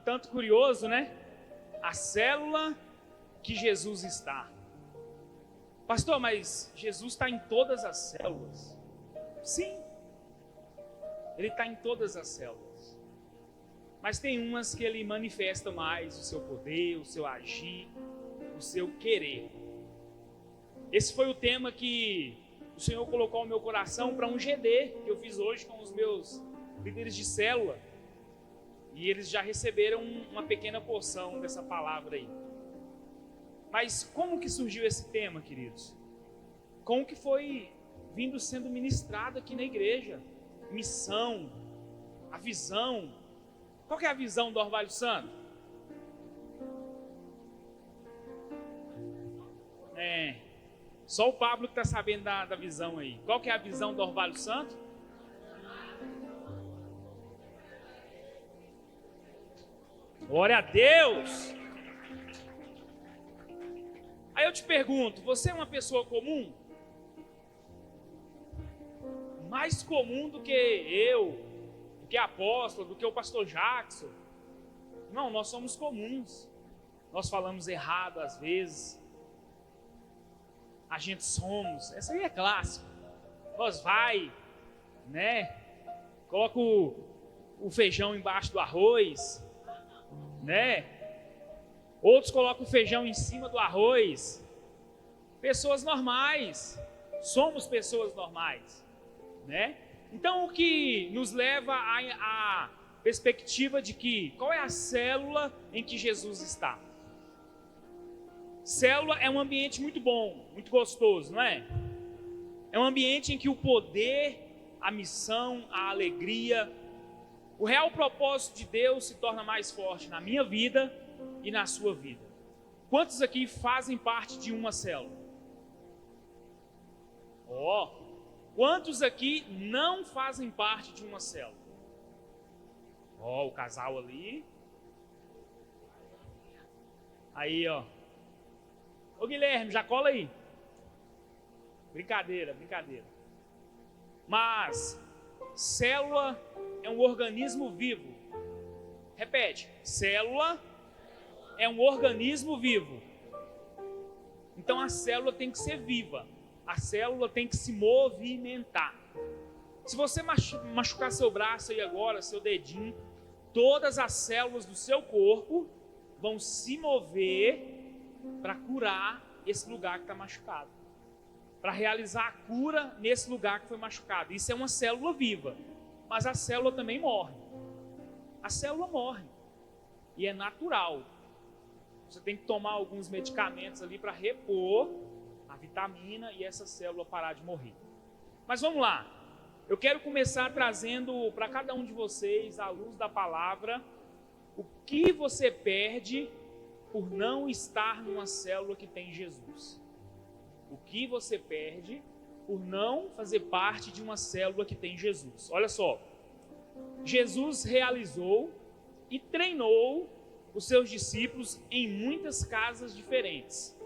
tanto curioso, né? A célula que Jesus está. Pastor, mas Jesus está em todas as células. Sim, Ele está em todas as células. Mas tem umas que Ele manifesta mais o seu poder, o seu agir, o seu querer. Esse foi o tema que o Senhor colocou no meu coração para um GD que eu fiz hoje com os meus líderes de célula. E eles já receberam uma pequena porção dessa palavra aí. Mas como que surgiu esse tema, queridos? Como que foi vindo sendo ministrado aqui na igreja? Missão, a visão. Qual que é a visão do Orvalho Santo? Só o Pablo que está sabendo da visão aí. Qual que é a visão do Orvalho Santo? Glória a Deus! Aí eu te pergunto, você é uma pessoa comum? Mais comum do que eu, do que a apóstola, do que o pastor Jackson? Não, nós somos comuns. Nós falamos errado às vezes. A gente somos. Essa aí é clássica. Nós né? Coloca o feijão embaixo do arroz, né? Outros colocam o feijão em cima do arroz. Pessoas normais. Somos pessoas normais, né? Então o que nos leva à perspectiva de que qual é a célula em que Jesus está? Célula é um ambiente muito bom, muito gostoso, não é? É um ambiente em que o poder, a missão, a alegria, o real propósito de Deus se torna mais forte na minha vida e na sua vida. Quantos aqui fazem parte de uma célula? Quantos aqui não fazem parte de uma célula? O casal ali. Aí, Ô Guilherme, já cola aí. Brincadeira. Mas célula é um organismo vivo. Repete, célula é um organismo vivo. Então a célula tem que ser viva. A célula tem que se movimentar. Se você machucar seu braço aí agora, seu dedinho, todas as células do seu corpo vão se mover para curar esse lugar que está machucado, para realizar a cura nesse lugar que foi machucado. Isso é uma célula viva, mas a célula também morre. A célula morre e é natural. Você tem que tomar alguns medicamentos ali para repor a vitamina e essa célula parar de morrer. Mas vamos lá, eu quero começar trazendo para cada um de vocês, à luz da palavra, o que você perde por não estar numa célula que tem Jesus. O que você perde por não fazer parte de uma célula que tem Jesus. Olha só, Jesus realizou e treinou os seus discípulos em muitas casas diferentes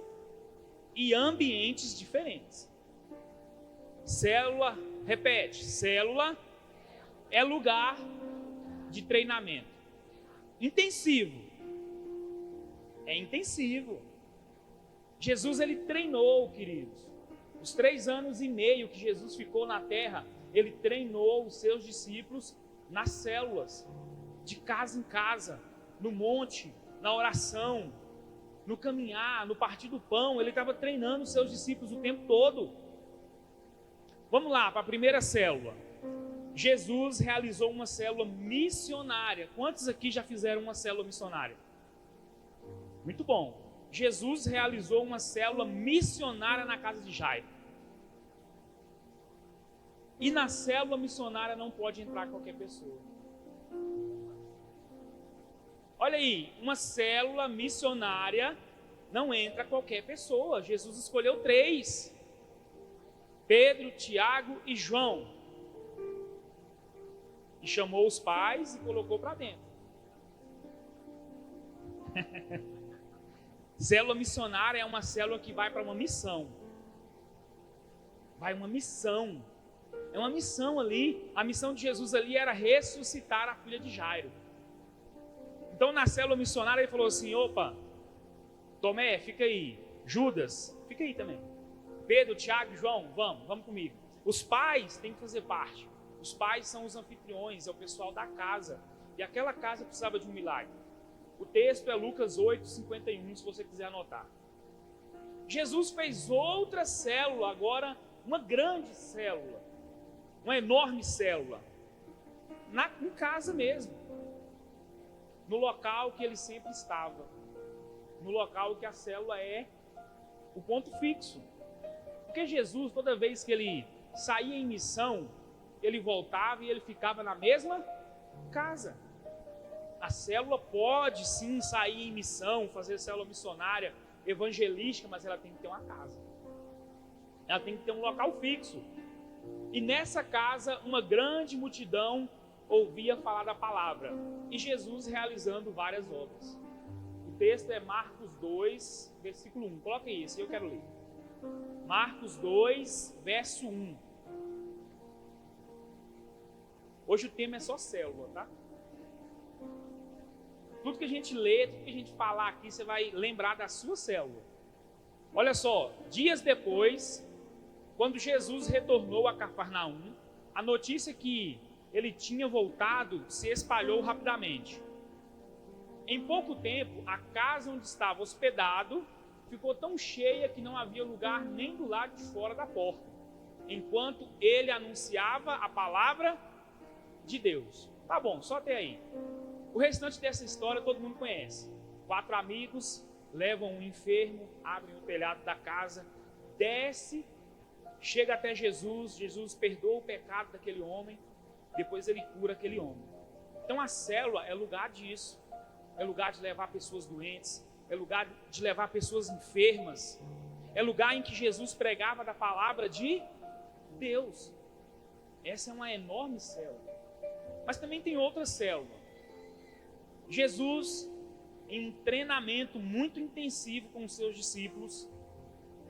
e ambientes diferentes. Célula, repete, célula é lugar de treinamento intensivo. É intensivo. Jesus, ele treinou, queridos. Os 3 anos e meio que Jesus ficou na terra, ele treinou os seus discípulos nas células, de casa em casa, no monte, na oração, no caminhar, no partir do pão. Ele estava treinando os seus discípulos o tempo todo. Vamos lá para a primeira célula. Jesus realizou uma célula missionária. Quantos aqui já fizeram uma célula missionária? Muito bom. Jesus realizou uma célula missionária na casa de Jairo. E na célula missionária não pode entrar qualquer pessoa. Olha aí, uma célula missionária não entra qualquer pessoa. Jesus escolheu 3. Pedro, Tiago e João. E chamou os pais e colocou para dentro. Célula missionária é uma célula que vai para uma missão. Vai uma missão. É uma missão ali. A missão de Jesus ali era ressuscitar a filha de Jairo. Então, na célula missionária, ele falou assim: opa, Tomé, fica aí. Judas, fica aí também. Pedro, Tiago, João, vamos comigo. Os pais têm que fazer parte. Os pais são os anfitriões, é o pessoal da casa. E aquela casa precisava de um milagre. O texto é Lucas 8:51, se você quiser anotar. Jesus fez outra célula, agora uma grande célula, uma enorme célula, em casa mesmo, no local que ele sempre estava, no local que a célula é o ponto fixo. Porque Jesus, toda vez que ele saía em missão, ele voltava e ele ficava na mesma casa. A célula pode sim sair em missão, fazer célula missionária, evangelística, mas ela tem que ter uma casa. Ela tem que ter um local fixo. E nessa casa, uma grande multidão ouvia falar da palavra. E Jesus realizando várias obras. O texto é Marcos 2, versículo 1. Coloca aí, esse eu quero ler. Marcos 2, verso 1. Hoje o tema é só célula, tá? Tudo que a gente lê, tudo que a gente falar aqui, você vai lembrar da sua célula. Olha só, dias depois, quando Jesus retornou a Cafarnaum, a notícia que ele tinha voltado se espalhou rapidamente. Em pouco tempo, a casa onde estava hospedado ficou tão cheia que não havia lugar nem do lado de fora da porta, enquanto ele anunciava a palavra de Deus. Tá bom, só até aí. O restante dessa história todo mundo conhece. 4 amigos levam um enfermo, abrem o telhado da casa, desce, chega até Jesus, Jesus perdoa o pecado daquele homem, depois ele cura aquele homem. Então a célula é lugar disso, é lugar de levar pessoas doentes, é lugar de levar pessoas enfermas, é lugar em que Jesus pregava da palavra de Deus. Essa é uma enorme célula. Mas também tem outra célula. Jesus, em um treinamento muito intensivo com os seus discípulos,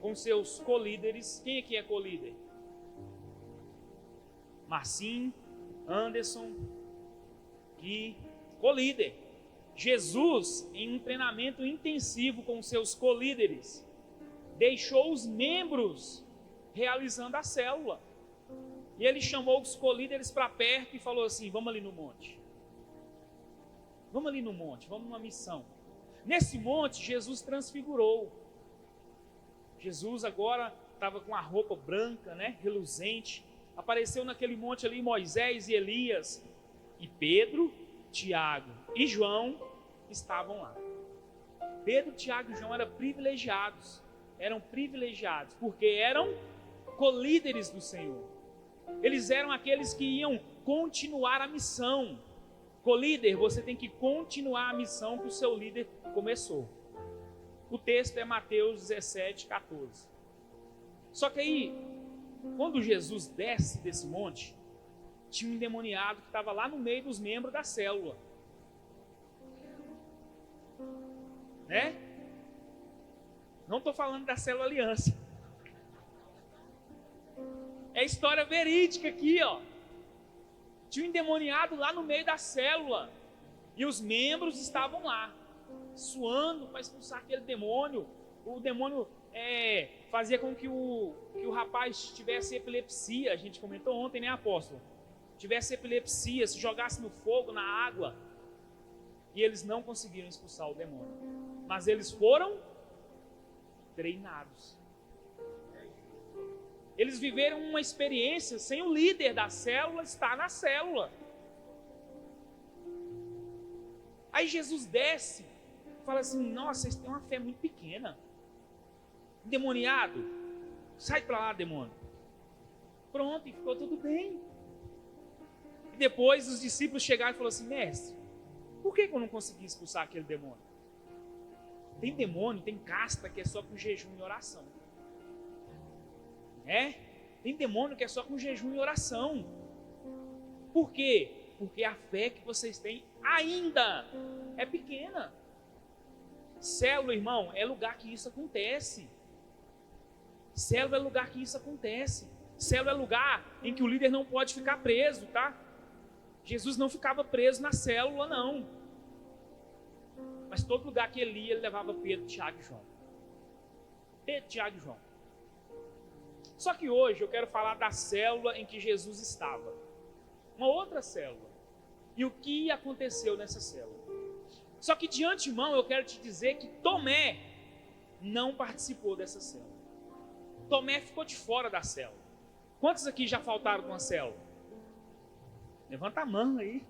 com seus colíderes. Quem aqui é colíder? Marcinho, Anderson, Gui, colíder. Jesus, em um treinamento intensivo com os seus colíderes, deixou os membros realizando a célula. E ele chamou os colíderes para perto e falou assim: vamos ali no monte. Vamos ali no monte, vamos numa missão. Nesse monte, Jesus transfigurou. Jesus agora estava com a roupa branca, né, reluzente. Apareceu naquele monte ali Moisés e Elias. E Pedro, Tiago e João estavam lá. Pedro, Tiago e João eram privilegiados. Porque eram colíderes do Senhor. Eles eram aqueles que iam continuar a missão. Colíder, você tem que continuar a missão que o seu líder começou. O texto é Mateus 17, 14. Só que aí, quando Jesus desce desse monte, tinha um endemoniado que estava lá no meio dos membros da célula. Né? Não estou falando da célula Aliança. É história verídica aqui, ó. Tinha um endemoniado lá no meio da célula. E os membros estavam lá, suando para expulsar aquele demônio. O demônio fazia com que o rapaz tivesse epilepsia. A gente comentou ontem, né, apóstolo? Tivesse epilepsia, se jogasse no fogo, na água. E eles não conseguiram expulsar o demônio. Mas eles foram treinados. Eles viveram uma experiência sem o líder da célula estar na célula. Aí Jesus desce e fala assim: nossa, vocês têm uma fé muito pequena. Endemoniado, sai para lá, demônio. Pronto, e ficou tudo bem. E depois os discípulos chegaram e falaram assim: mestre, por que eu não consegui expulsar aquele demônio? Tem demônio, tem casta que é só com jejum e oração. Tem demônio que é só com jejum e oração. Por quê? Porque a fé que vocês têm ainda é pequena. Célula, irmão, é lugar que isso acontece. Célula é lugar que isso acontece. Célula é lugar em que o líder não pode ficar preso, tá? Jesus não ficava preso na célula, não. Mas todo lugar que ele ia, ele levava Pedro, Tiago e João. Pedro, Tiago e João. Só que hoje eu quero falar da célula em que Jesus estava. Uma outra célula. E o que aconteceu nessa célula. Só que de antemão eu quero te dizer que Tomé não participou dessa célula. Tomé ficou de fora da célula. Quantos aqui já faltaram de uma célula? Levanta a mão aí.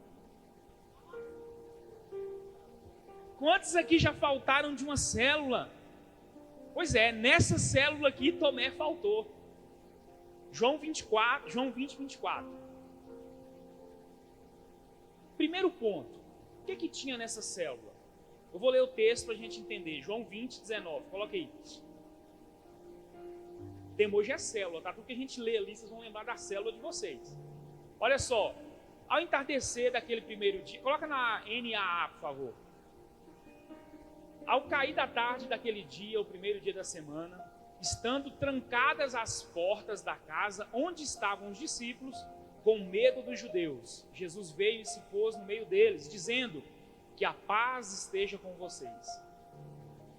Quantos aqui já faltaram de uma célula? Pois é, nessa célula aqui Tomé faltou. João 20, 24. Primeiro ponto. O que tinha nessa célula? Eu vou ler o texto para a gente entender. João 20, 19. Coloca aí. Tema hoje é célula, tá? Tudo que a gente lê ali, vocês vão lembrar da célula de vocês. Olha só. Ao entardecer daquele primeiro dia... Coloca na NAA, por favor. Ao cair da tarde daquele dia, o primeiro dia da semana, estando trancadas as portas da casa onde estavam os discípulos, com medo dos judeus, Jesus veio e se pôs no meio deles, dizendo que a paz esteja com vocês.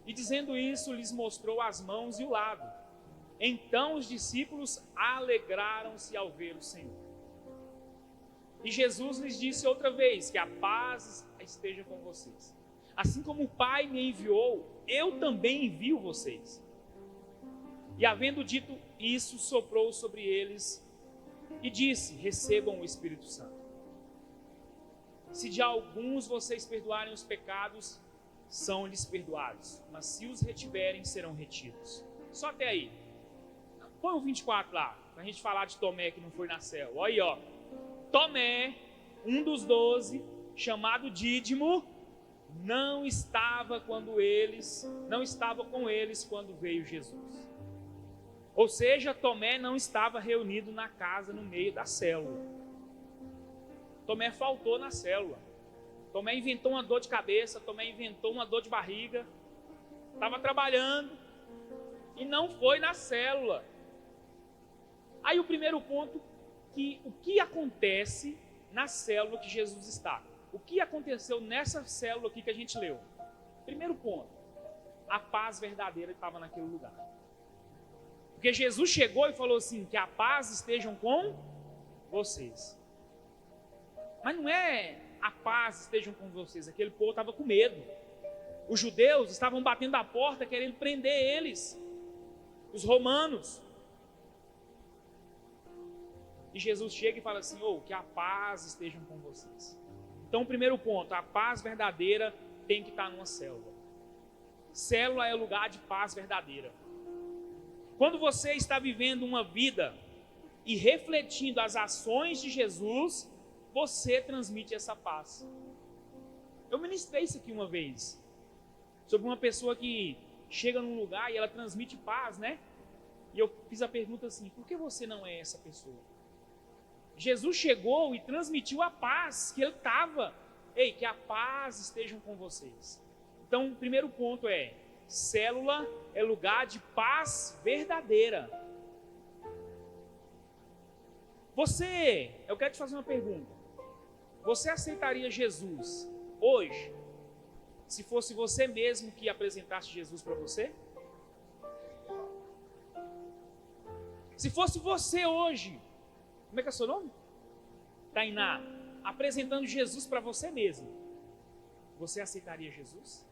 E dizendo isso, lhes mostrou as mãos e o lado. Então os discípulos alegraram-se ao ver o Senhor. E Jesus lhes disse outra vez que a paz esteja com vocês. Assim como o Pai me enviou, eu também envio vocês. E havendo dito isso, soprou sobre eles e disse: recebam o Espírito Santo. Se de alguns vocês perdoarem os pecados, são-lhes perdoados. Mas se os retiverem, serão retidos. Só até aí. Põe o 24 lá, para a gente falar de Tomé que não foi na célula. Olha aí, ó. Tomé, um dos 12, chamado Dídimo, não estava com eles quando veio Jesus. Ou seja, Tomé não estava reunido na casa no meio da célula. Tomé faltou na célula. Tomé inventou uma dor de cabeça, Tomé inventou uma dor de barriga. Estava trabalhando e não foi na célula. Aí o primeiro ponto, o que acontece na célula que Jesus está? O que aconteceu nessa célula aqui que a gente leu? Primeiro ponto, a paz verdadeira estava naquele lugar. Porque Jesus chegou e falou assim, que a paz estejam com vocês. Mas não é a paz estejam com vocês, aquele povo estava com medo. Os judeus estavam batendo a porta querendo prender eles, os romanos. E Jesus chega e fala assim, que a paz estejam com vocês. Então o primeiro ponto, a paz verdadeira tem que estar numa célula. Célula é lugar de paz verdadeira. Quando você está vivendo uma vida e refletindo as ações de Jesus, você transmite essa paz. Eu ministrei isso aqui uma vez, sobre uma pessoa que chega num lugar e ela transmite paz, né? E eu fiz a pergunta assim, por que você não é essa pessoa? Jesus chegou e transmitiu a paz que ele estava. Que a paz estejam com vocês. Então, o primeiro ponto é, célula é lugar de paz verdadeira. Eu quero te fazer uma pergunta. Você aceitaria Jesus hoje, se fosse você mesmo que apresentasse Jesus para você? Se fosse você hoje, como é que é o seu nome? Tainá, apresentando Jesus para você mesmo, você aceitaria Jesus?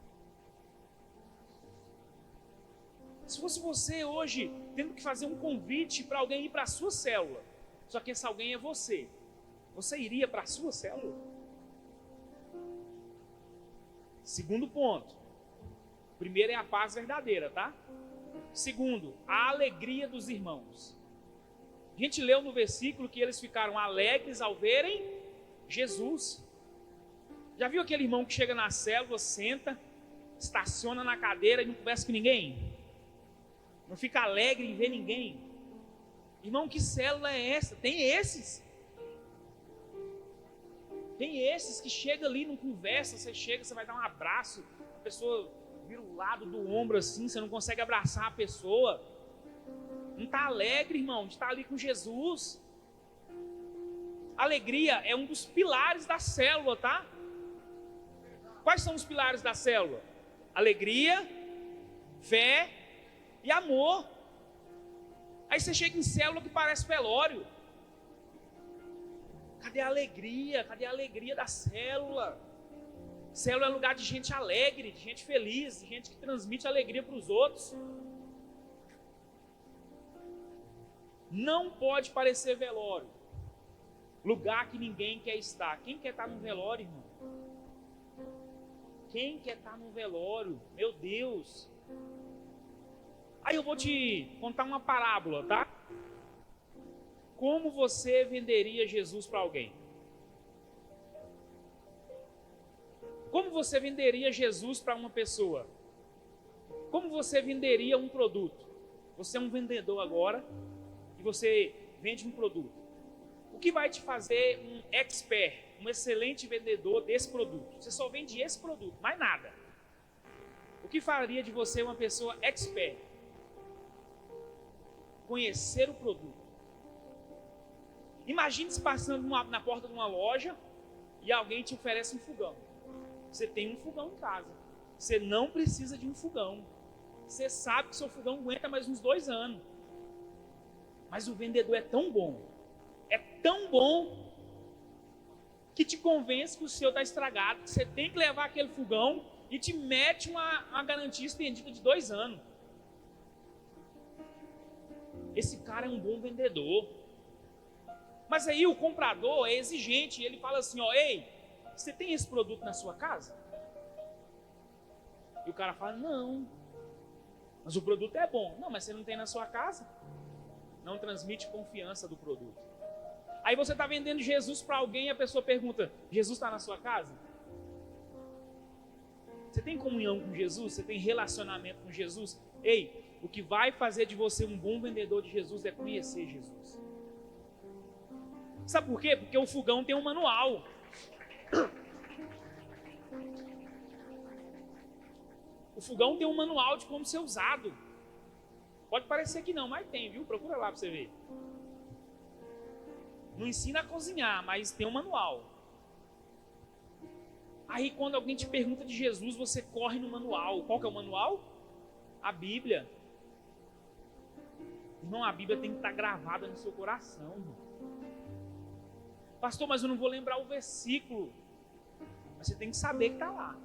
Se fosse você hoje, tendo que fazer um convite para alguém ir para a sua célula, só que esse alguém é você, você iria para a sua célula? Segundo ponto, primeiro é a paz verdadeira, tá? Segundo, a alegria dos irmãos. A gente leu no versículo que eles ficaram alegres ao verem Jesus. Já viu aquele irmão que chega na célula, senta, estaciona na cadeira e não conversa com ninguém? Não fica alegre em ver ninguém? Irmão, que célula é essa? Tem esses que chegam ali, não conversa, você chega, você vai dar um abraço, a pessoa vira o lado do ombro assim, você não consegue abraçar a pessoa. Não está alegre, irmão, de estar ali com Jesus. Alegria é um dos pilares da célula, tá? Quais são os pilares da célula? Alegria, fé e amor. Aí você chega em célula que parece velório. Cadê a alegria? Cadê a alegria da célula? Célula é lugar de gente alegre, de gente feliz, de gente que transmite alegria para os outros. Não pode parecer velório. Lugar que ninguém quer estar. Quem quer estar no velório, irmão? Quem quer estar no velório? Meu Deus. Aí eu vou te contar uma parábola, tá? Como você venderia Jesus para alguém? Como você venderia Jesus para uma pessoa? Como você venderia um produto? Você é um vendedor agora e você vende um produto. O que vai te fazer um expert, um excelente vendedor desse produto? Você só vende esse produto, mais nada. O que faria de você uma pessoa expert? Conhecer o produto. Imagine-se passando na porta de uma loja e alguém te oferece um fogão. Você tem um fogão em casa. Você não precisa de um fogão. Você sabe que seu fogão aguenta mais uns 2 anos. Mas o vendedor é tão bom, que te convence que o seu está estragado, que você tem que levar aquele fogão e te mete uma garantia estendida de 2 anos. Esse cara é um bom vendedor. Mas aí o comprador é exigente e ele fala assim, ó, ei, você tem esse produto na sua casa? E o cara fala, não, mas o produto é bom. Não, mas você não tem na sua casa? Não transmite confiança do produto. Aí você está vendendo Jesus para alguém e a pessoa pergunta, Jesus está na sua casa? Você tem comunhão com Jesus? Você tem relacionamento com Jesus? Ei, o que vai fazer de você um bom vendedor de Jesus é conhecer Jesus. Sabe por quê? Porque o fogão tem um manual. O fogão tem um manual de como ser usado. Pode parecer que não, mas tem, viu? Procura lá para você ver. Não ensina a cozinhar, mas tem um manual. Aí quando alguém te pergunta de Jesus, você corre no manual. Qual que é o manual? A Bíblia. Irmão, a Bíblia tem que estar gravada no seu coração, irmão. Pastor, mas eu não vou lembrar o versículo. Mas você tem que saber que está lá.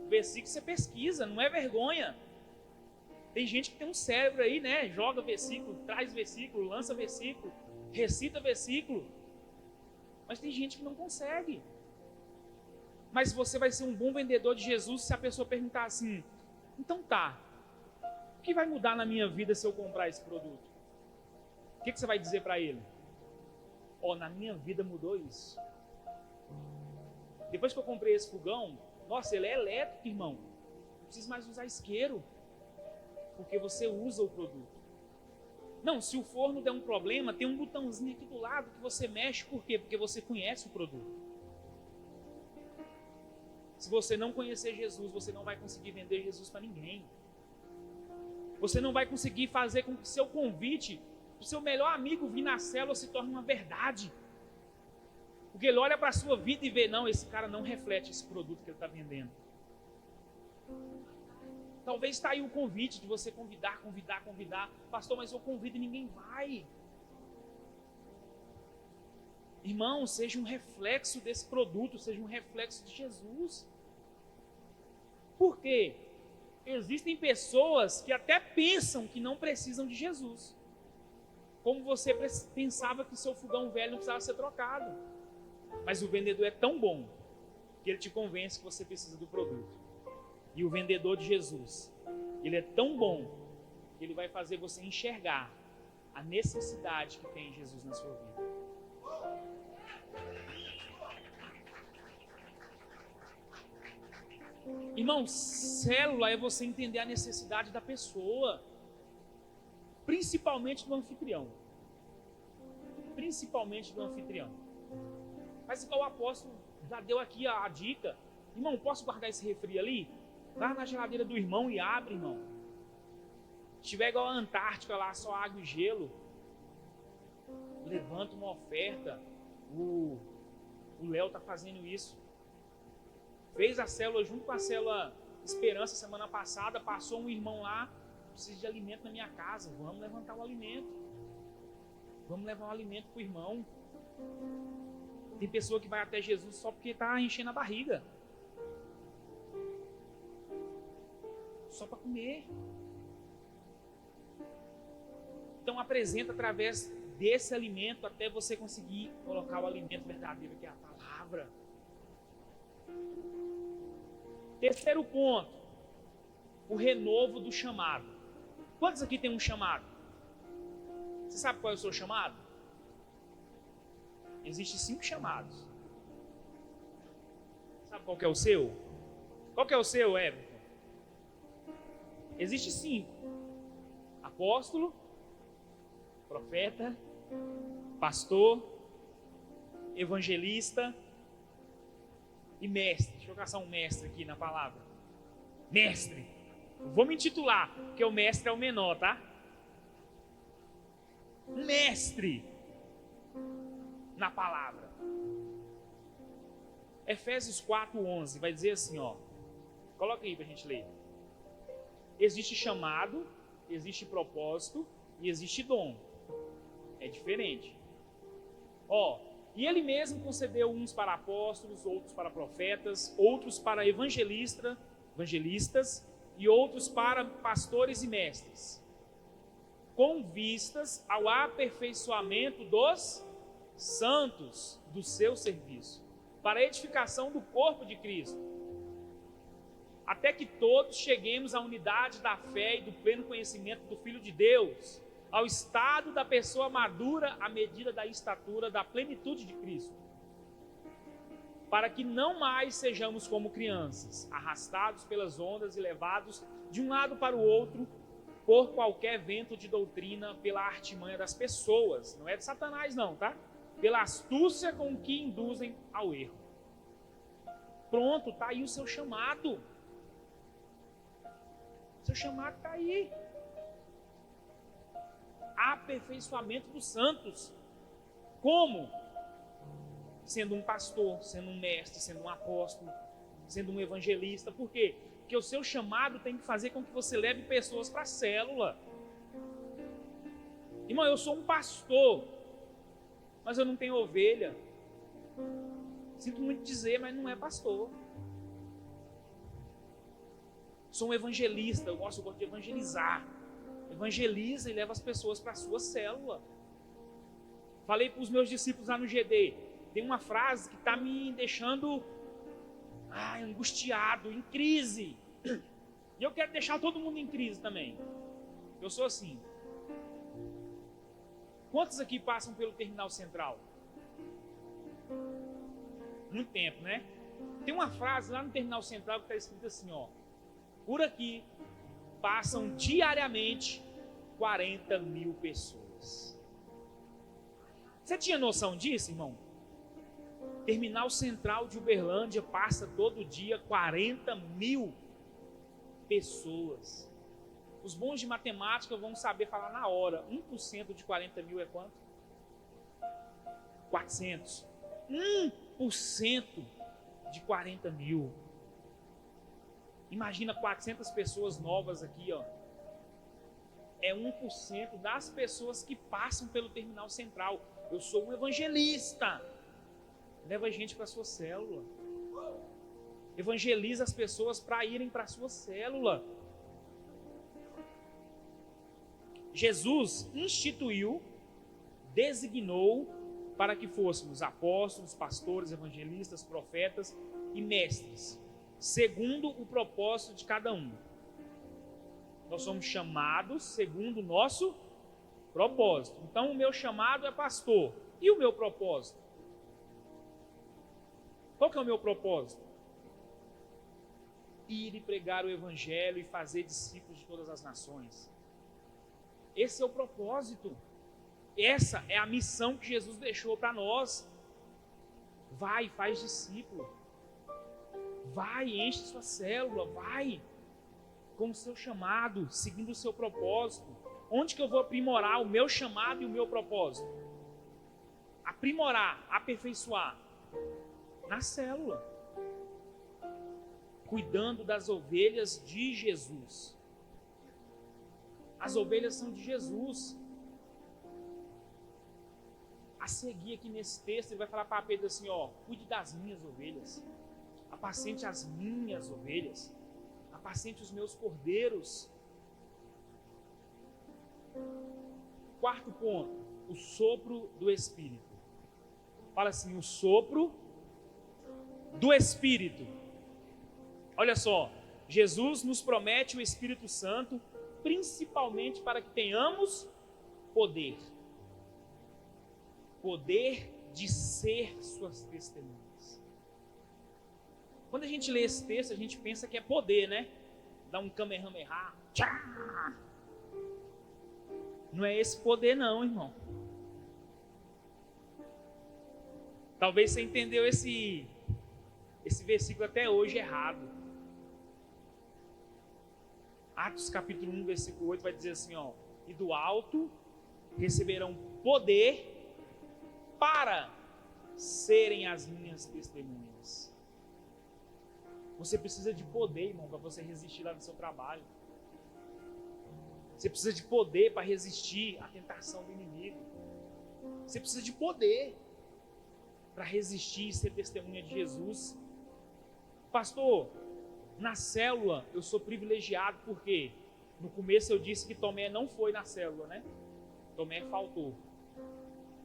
O versículo você pesquisa, não é vergonha. Tem gente que tem um cérebro aí, né? Joga versículo, traz versículo, lança versículo, recita versículo. Mas tem gente que não consegue. Mas você vai ser um bom vendedor de Jesus se a pessoa perguntar assim, então tá, o que vai mudar na minha vida se eu comprar esse produto? O que você vai dizer para ele? Ó, na minha vida mudou isso. Depois que eu comprei esse fogão, nossa, ele é elétrico, irmão. Não precisa mais usar isqueiro. Porque você usa o produto. Não, se o forno der um problema, tem um botãozinho aqui do lado que você mexe. Por quê? Porque você conhece o produto. Se você não conhecer Jesus, você não vai conseguir vender Jesus para ninguém. Você não vai conseguir fazer com que seu convite, o seu melhor amigo vir na célula se torne uma verdade. Porque ele olha para a sua vida e vê, não, esse cara não reflete esse produto que ele está vendendo. Talvez está aí o convite de você convidar. Pastor, mas eu convido e ninguém vai. Irmão, seja um reflexo desse produto, seja um reflexo de Jesus. Por quê? Existem pessoas que até pensam que não precisam de Jesus. Como você pensava que seu fogão velho não precisava ser trocado. Mas o vendedor é tão bom que ele te convence que você precisa do produto. E o vendedor de Jesus, ele é tão bom que ele vai fazer você enxergar a necessidade que tem Jesus na sua vida. Irmão, célula é você entender a necessidade da pessoa, principalmente do anfitrião. Mas igual o apóstolo já deu aqui a dica. Irmão, posso guardar esse refri ali? Vai na geladeira do irmão e abre, irmão. Se tiver igual a Antártica lá, só água e gelo, levanta uma oferta. O Léo está fazendo isso. fez a célula junto com a célula Esperança semana passada, passou um irmão lá, precisa de alimento na minha casa, vamos levantar o alimento. Vamos levar o alimento para o irmão. Tem pessoa que vai até Jesus só porque está enchendo a barriga. Só para comer. Então apresenta através desse alimento até você conseguir colocar o alimento verdadeiro, que é a palavra. Terceiro ponto, o renovo do chamado. Quantos aqui tem um chamado? Você sabe qual é o seu chamado? Existem 5 chamados. Sabe qual que é o seu? Qual que é o seu, Everton? Existem 5. Apóstolo, profeta, pastor, evangelista e mestre. Deixa eu caçar um mestre aqui na palavra. Mestre. Vou me intitular, porque o mestre é o menor, tá? Mestre na palavra. Efésios 4:11 vai dizer assim, ó. Coloca aí pra gente ler. Existe chamado, existe propósito e existe dom. É diferente. Ó, e ele mesmo concedeu uns para apóstolos, outros para profetas, outros para evangelistas e outros para pastores e mestres, com vistas ao aperfeiçoamento dos santos do seu serviço, para a edificação do corpo de Cristo, até que todos cheguemos à unidade da fé e do pleno conhecimento do Filho de Deus, ao estado da pessoa madura à medida da estatura da plenitude de Cristo, para que não mais sejamos como crianças, arrastados pelas ondas e levados de um lado para o outro por qualquer vento de doutrina, pela artimanha das pessoas, não é de Satanás não, tá? Pela astúcia com que induzem ao erro. Pronto, tá aí o seu chamado. Seu chamado está aí. Aperfeiçoamento dos santos. Como? Sendo um pastor, sendo um mestre, sendo um apóstolo, sendo um evangelista. Por quê? Porque o seu chamado tem que fazer com que você leve pessoas para a célula. Irmão, eu sou um pastor, mas eu não tenho ovelha. Sinto muito dizer, mas não é pastor. Sou um evangelista, eu gosto de evangelizar. Evangeliza e leva as pessoas para a sua célula. Falei para os meus discípulos lá no GD, tem uma frase que está me deixando angustiado, em crise. E eu quero deixar todo mundo em crise também. Eu sou assim. Quantos aqui passam pelo terminal central? Muito tempo, né? Tem uma frase lá no terminal central que está escrita assim, ó. Por aqui passam diariamente 40 mil pessoas. Você tinha noção disso, irmão? Terminal central de Uberlândia passa todo dia 40 mil pessoas. Os bons de matemática vão saber falar na hora. 1% de 40 mil é quanto? 400. 1% de 40 mil. Imagina 400 pessoas novas aqui, ó. É 1% das pessoas que passam pelo terminal central. Eu sou um evangelista. Leva a gente para a sua célula. Evangeliza as pessoas para irem para a sua célula. Jesus instituiu, designou para que fôssemos apóstolos, pastores, evangelistas, profetas e mestres, segundo o propósito de cada um. Nós somos chamados segundo o nosso propósito. Então o meu chamado é pastor. E o meu propósito? Qual que é o meu propósito? Ir e pregar o evangelho e fazer discípulos de todas as nações. Esse é o propósito. Essa é a missão que Jesus deixou para nós. Vai, faz discípulo. Vai, enche sua célula. Vai com o seu chamado, seguindo o seu propósito. Onde que eu vou aprimorar o meu chamado e o meu propósito? Aprimorar, aperfeiçoar. Na célula. cuidando das ovelhas de Jesus. As ovelhas são de Jesus. A seguir aqui nesse texto, ele vai falar para Pedro assim, ó, cuide das minhas ovelhas, apacente as minhas ovelhas, apacente os meus cordeiros. Quarto ponto, o sopro do Espírito. Fala assim, o sopro do Espírito. Olha só, Jesus nos promete o Espírito Santo, principalmente para que tenhamos poder. Poder de ser suas testemunhas. Quando a gente lê esse texto, a gente pensa que é poder, né? Dá um kamehameha, tchá! Não é esse poder não, irmão. Talvez você entendeu esse versículo até hoje errado. Atos capítulo 1, versículo 8 vai dizer assim, ó, e do alto receberão poder para serem as minhas testemunhas. Você precisa de poder, irmão, para você resistir lá no seu trabalho. Você precisa de poder para resistir à tentação do inimigo. Você precisa de poder para resistir e ser testemunha de Jesus. Pastor, na célula eu sou privilegiado porque no começo eu disse que Tomé não foi na célula, né? Tomé faltou.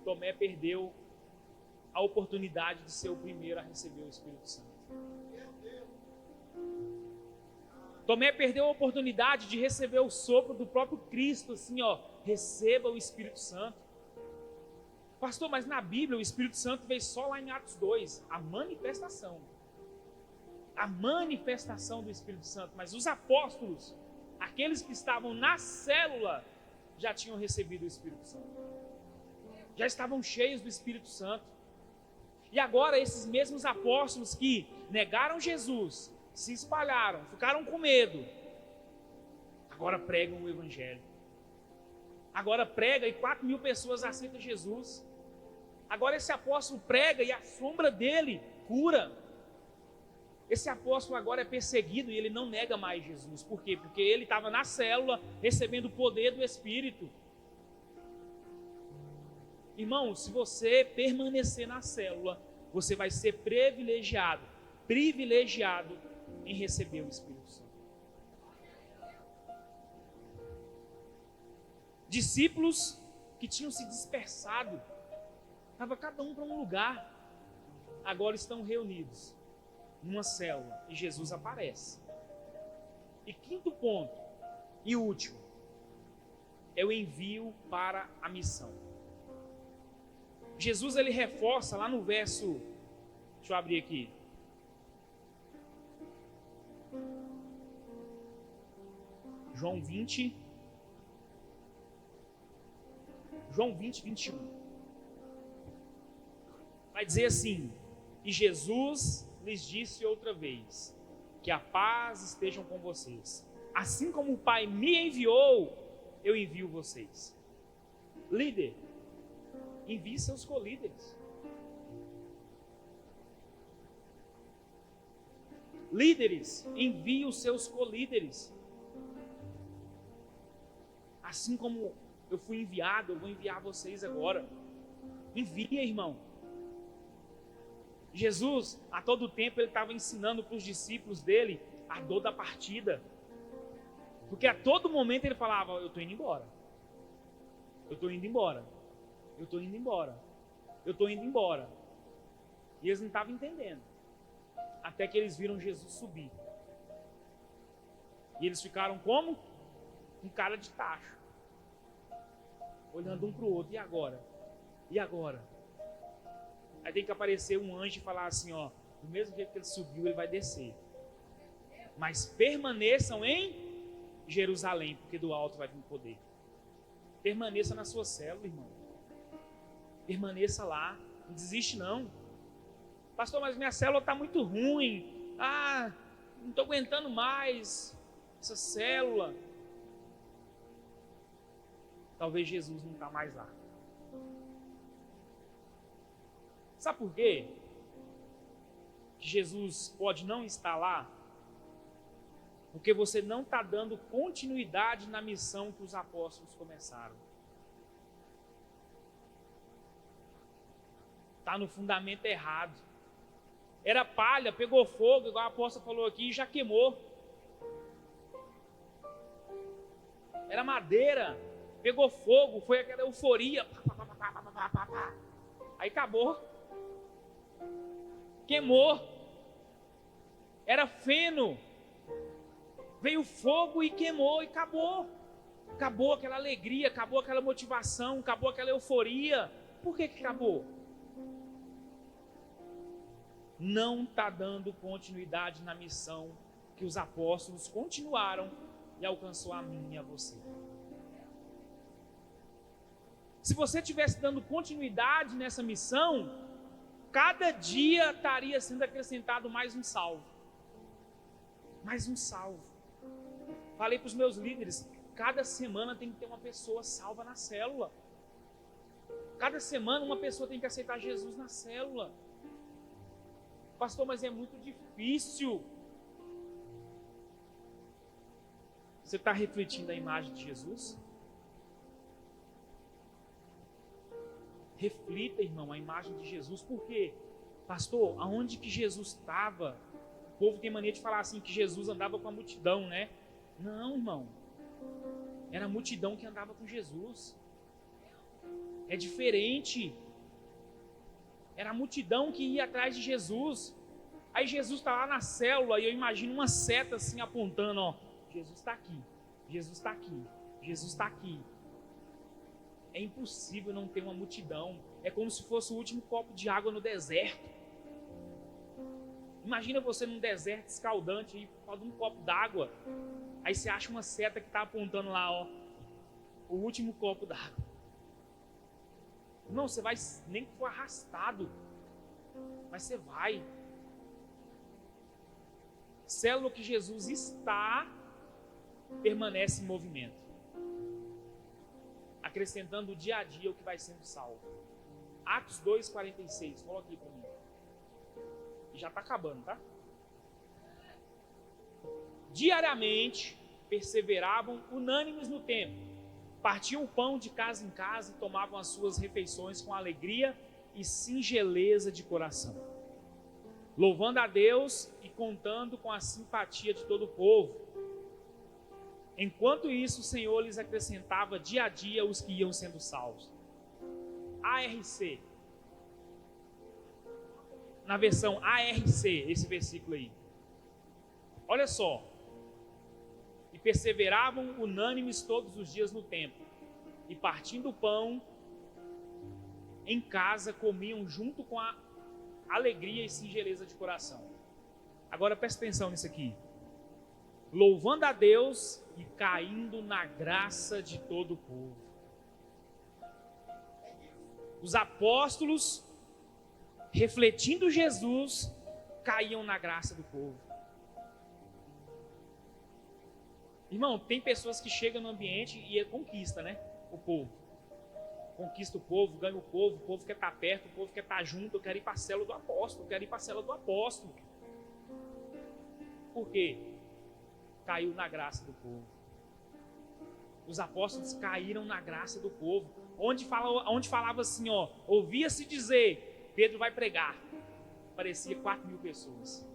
Tomé perdeu a oportunidade de ser o primeiro a receber o Espírito Santo. Tomé perdeu a oportunidade de receber o sopro do próprio Cristo, assim, ó, receba o Espírito Santo. Pastor, mas na Bíblia o Espírito Santo veio só lá em Atos 2, a manifestação do Espírito Santo, mas os apóstolos, aqueles que estavam na célula, já tinham recebido o Espírito Santo, já estavam cheios do Espírito Santo. E agora esses mesmos apóstolos que negaram Jesus, se espalharam, ficaram com medo, agora pregam o Evangelho. Agora prega e 4.000 pessoas aceitam Jesus. Agora esse apóstolo prega e a sombra dele cura. Esse apóstolo agora é perseguido e ele não nega mais Jesus. Por quê? Porque ele estava na célula recebendo o poder do Espírito. Irmão, se você permanecer na célula, você vai ser privilegiado em receber o Espírito Santo. Discípulos que tinham se dispersado, estava cada um para um lugar, agora estão reunidos numa célula e Jesus aparece. E quinto ponto e último é o envio para a missão. Jesus ele reforça lá no verso, deixa eu abrir aqui, João 20, 21. Vai dizer assim, e Jesus lhes disse outra vez, que a paz esteja com vocês. Assim como o Pai me enviou, eu envio vocês. Líder, envie seus colíderes. Líderes, envie os seus colíderes. Assim como eu fui enviado, eu vou enviar vocês agora. Envia, irmão. Jesus, a todo tempo, ele estava ensinando para os discípulos dele a dor da partida. Porque a todo momento ele falava, eu estou indo embora. Eu estou indo embora. Eu estou indo embora. Eu estou indo embora. E eles não estavam entendendo. Até que eles viram Jesus subir. E eles ficaram como? Com cara de tacho. Olhando um para o outro. E agora? E agora? Aí tem que aparecer um anjo e falar assim, ó, do mesmo jeito que ele subiu, ele vai descer. Mas permaneçam em Jerusalém, porque do alto vai vir poder. Permaneça na sua célula, irmão. Permaneça lá. Não desiste não. Pastor, mas minha célula está muito ruim. Não estou aguentando mais essa célula. Talvez Jesus não está mais lá. Sabe por quê? Que Jesus pode não estar lá? Porque você não está dando continuidade na missão que os apóstolos começaram. Está no fundamento errado. Era palha, pegou fogo, igual a apóstola falou aqui, e já queimou. Era madeira, pegou fogo, foi aquela euforia. Aí acabou. Queimou. Era feno. Veio fogo e queimou e acabou. Acabou aquela alegria, acabou aquela motivação, acabou aquela euforia. Por que acabou? Não está dando continuidade na missão que os apóstolos continuaram e alcançou a mim e a você. Se você estivesse dando continuidade nessa missão, cada dia estaria sendo acrescentado mais um salvo. Mais um salvo. Falei para os meus líderes, cada semana tem que ter uma pessoa salva na célula. Cada semana uma pessoa tem que aceitar Jesus na célula. Pastor, mas é muito difícil. Você está refletindo a imagem de Jesus? Reflita, irmão, a imagem de Jesus. Por quê? Pastor, aonde que Jesus estava? O povo tem mania de falar assim, que Jesus andava com a multidão, né? Não, irmão. Era a multidão que andava com Jesus. É diferente. Era a multidão que ia atrás de Jesus. Aí Jesus está lá na célula e eu imagino uma seta assim apontando, ó. Jesus está aqui, Jesus está aqui, Jesus está aqui. É impossível não ter uma multidão. É como se fosse o último copo de água no deserto. Imagina você num deserto escaldante aí, por causa de um copo d'água. Aí você acha uma seta que está apontando lá, ó, o último copo d'água. Não, você vai, nem que for arrastado, mas você vai. Célula que Jesus está, permanece em movimento, acrescentando dia a dia o que vai sendo salvo. Atos 2,46, coloca aí para mim. E já está acabando, tá? Diariamente perseveravam unânimes no templo, partiam o pão de casa em casa e tomavam as suas refeições com alegria e singeleza de coração, louvando a Deus e contando com a simpatia de todo o povo. Enquanto isso, o Senhor lhes acrescentava dia a dia os que iam sendo salvos. ARC. Na versão ARC, esse versículo aí. Olha só. E perseveravam unânimes todos os dias no templo, e partindo o pão em casa, comiam junto com a alegria e singeleza de coração. Agora presta atenção nisso aqui. Louvando a Deus e caindo na graça de todo o povo. Os apóstolos, refletindo Jesus, caíam na graça do povo. Irmão, tem pessoas que chegam no ambiente e conquista, né? O povo. Conquista o povo, ganha o povo quer estar perto, o povo quer estar junto, eu quero ir para a célula do apóstolo, eu quero ir para a célula do apóstolo. Por quê? Caiu na graça do povo. Os apóstolos caíram na graça do povo. Onde falava assim, ó, ouvia-se dizer, Pedro vai pregar. Parecia 4.000 pessoas.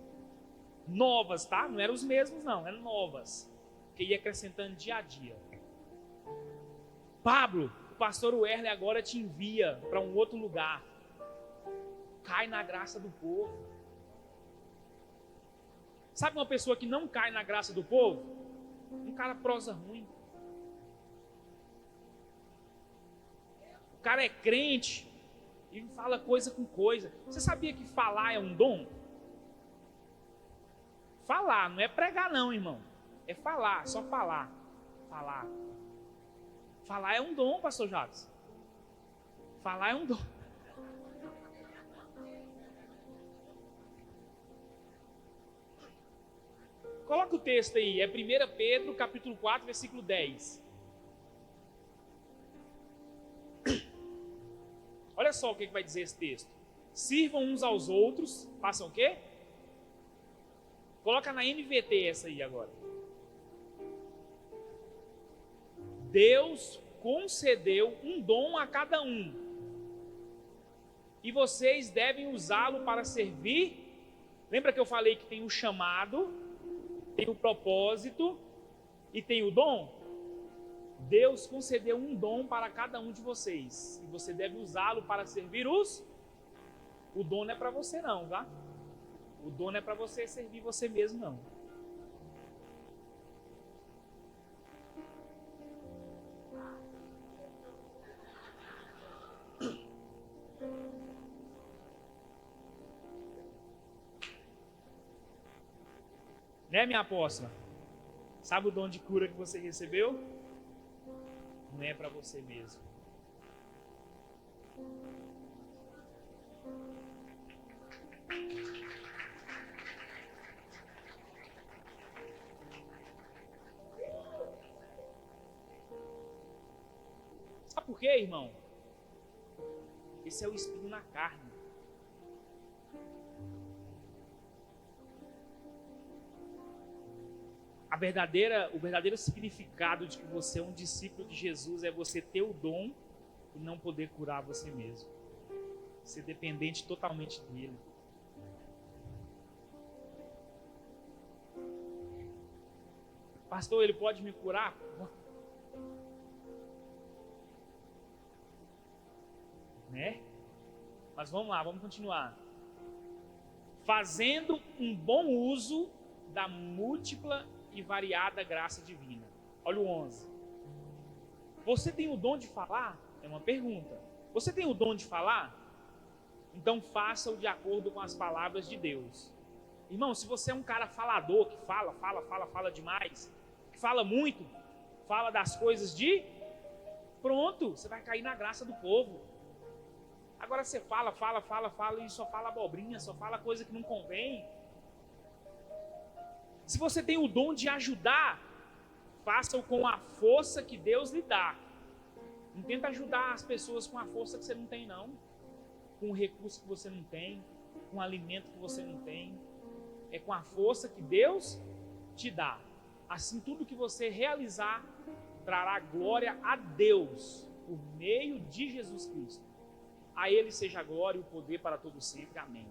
Novas, tá? Não eram os mesmos não, eram novas. Que ia acrescentando dia a dia. Pablo, o pastor Werley agora te envia para um outro lugar. Cai na graça do povo. Sabe uma pessoa que não cai na graça do povo? Um cara prosa ruim. O cara é crente e fala coisa com coisa. Você sabia que falar é um dom? Falar, não é pregar não, irmão. É falar, só falar. Falar. Falar é um dom, pastor Jacques. Falar é um dom. Coloca o texto aí, é 1 Pedro, capítulo 4, versículo 10. Olha só o que vai dizer esse texto. Sirvam uns aos outros, façam o quê? Coloca na NVT essa aí agora. Deus concedeu um dom a cada um. E vocês devem usá-lo para servir. Lembra que eu falei que tem o chamado, tem o propósito e tem o dom? Deus concedeu um dom para cada um de vocês. E você deve usá-lo para servir os... O dom não é para você não, tá? O dom não é para você servir você mesmo, não. Né, minha apóstola? Sabe o dom de cura que você recebeu? Não é para você mesmo. Sabe por quê, irmão? Esse é o espinho na carne. O verdadeiro significado de que você é um discípulo de Jesus é você ter o dom e não poder curar você mesmo. Ser dependente totalmente dele. Pastor, ele pode me curar? Né? Mas vamos lá, vamos continuar. Fazendo um bom uso da múltipla e variada graça divina. Olha o 11. Você tem o dom de falar? É uma pergunta. Você tem o dom de falar? Então faça-o de acordo com as palavras de Deus. Irmão, se você é um cara falador, que fala demais, que fala muito, fala das coisas de... Pronto, você vai cair na graça do povo. Agora você fala e só fala abobrinha, só fala coisa que não convém. Se você tem o dom de ajudar, faça-o com a força que Deus lhe dá. Não tenta ajudar as pessoas com a força que você não tem, não. Com o recurso que você não tem, com o alimento que você não tem. É com a força que Deus te dá. Assim, tudo que você realizar trará glória a Deus por meio de Jesus Cristo. A Ele seja a glória e o poder para todo sempre. Amém.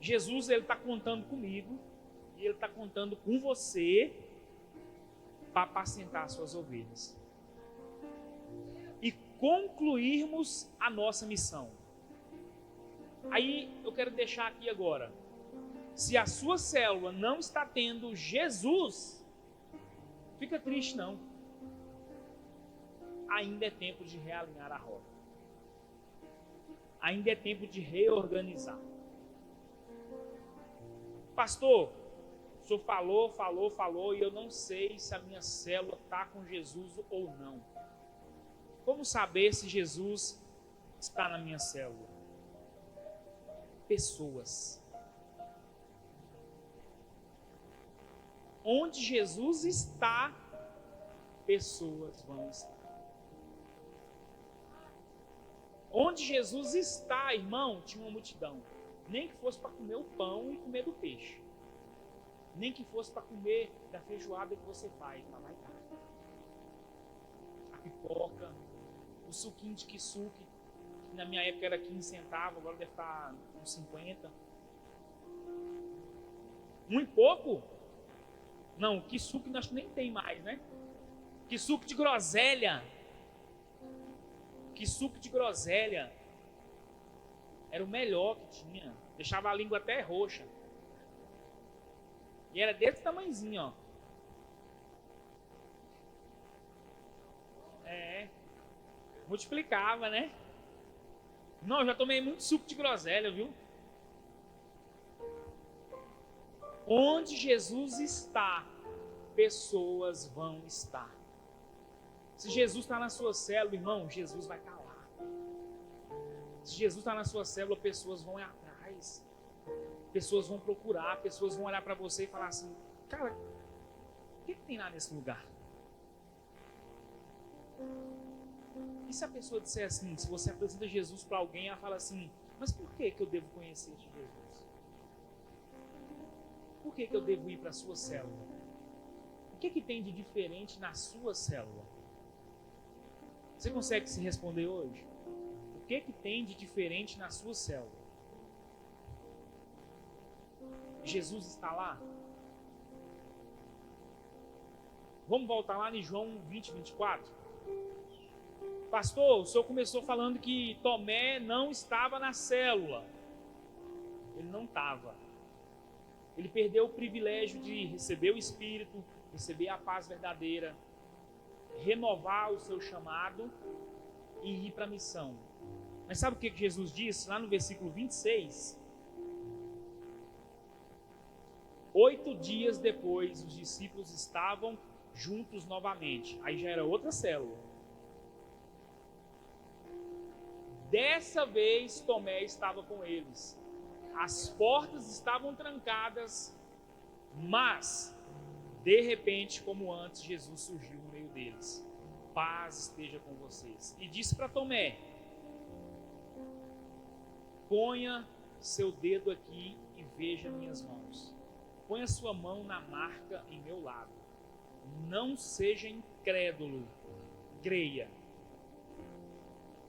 Jesus, Ele está contando comigo e Ele está contando com você para apacentar as suas ovelhas e concluirmos a nossa missão. Aí eu quero deixar aqui agora, se a sua célula não está tendo Jesus, fica triste não. Ainda é tempo de realinhar a rota. Ainda é tempo de reorganizar. Pastor, o senhor falou e eu não sei se a minha célula está com Jesus ou não. Como saber se Jesus está na minha célula? Pessoas. Onde Jesus está, pessoas vão estar. Onde Jesus está, irmão, tinha uma multidão. Nem que fosse para comer o pão e comer do peixe. Nem que fosse para comer da feijoada que você faz, mas vai estar. A pipoca, o suquinho de kisuke, que na minha época era 15 centavos, agora deve estar uns 50. Um e pouco? Não, kisuke acho que nem tem mais, né? Kisuke de groselha. Kisuke de groselha. Era o melhor que tinha. Deixava a língua até roxa. E era desse tamanhozinho, ó. Multiplicava, né? Não, eu já tomei muito suco de groselha, viu? Onde Jesus está, pessoas vão estar. Se Jesus está na sua célula, irmão, Jesus vai estar lá. Se Jesus está na sua célula, pessoas vão ir atrás. Pessoas vão procurar, pessoas vão olhar para você e falar assim: cara, o que tem lá nesse lugar? E se a pessoa disser assim, se você apresenta Jesus para alguém, ela fala assim: mas por que eu devo conhecer este Jesus? Por que eu devo ir para a sua célula? O que tem de diferente na sua célula? Você consegue se responder hoje? O que tem de diferente na sua célula? Jesus está lá? Vamos voltar lá em João 20, 24? Pastor, o senhor começou falando que Tomé não estava na célula. Ele não estava. Ele perdeu o privilégio de receber o Espírito, receber a paz verdadeira, renovar o seu chamado e ir para a missão. Mas sabe o que Jesus disse lá no versículo 26? 8 dias depois, os discípulos estavam juntos novamente. Aí já era outra célula. Dessa vez, Tomé estava com eles. As portas estavam trancadas, mas, de repente, como antes, Jesus surgiu no meio deles. Paz esteja com vocês. E disse para Tomé: ponha seu dedo aqui e veja minhas mãos. Ponha sua mão na marca em meu lado. Não seja incrédulo, creia.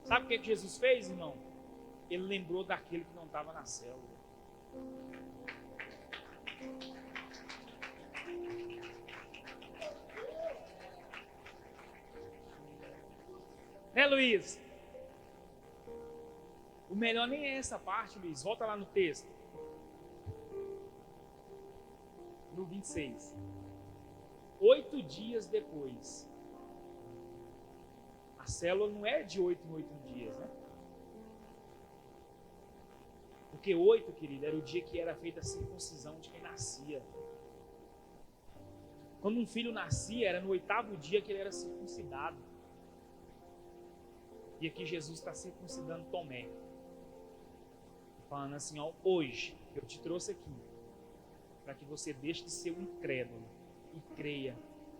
Sabe o que Jesus fez, irmão? Ele lembrou daquele que não estava na célula. Né, Luiz? O melhor nem é essa parte, Luiz. Volta lá no texto. No 26. 8 dias depois. A célula não é de 8 em 8 dias, né? Porque 8, querido, era o dia que era feita a circuncisão de quem nascia. Quando um filho nascia, era no 8º dia que ele era circuncidado. E aqui Jesus está circuncidando Tomé. Falando assim, ó, hoje eu te trouxe aqui para que você deixe de ser um incrédulo e creia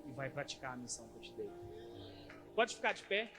e vai praticar a missão que eu te dei. Pode ficar de pé.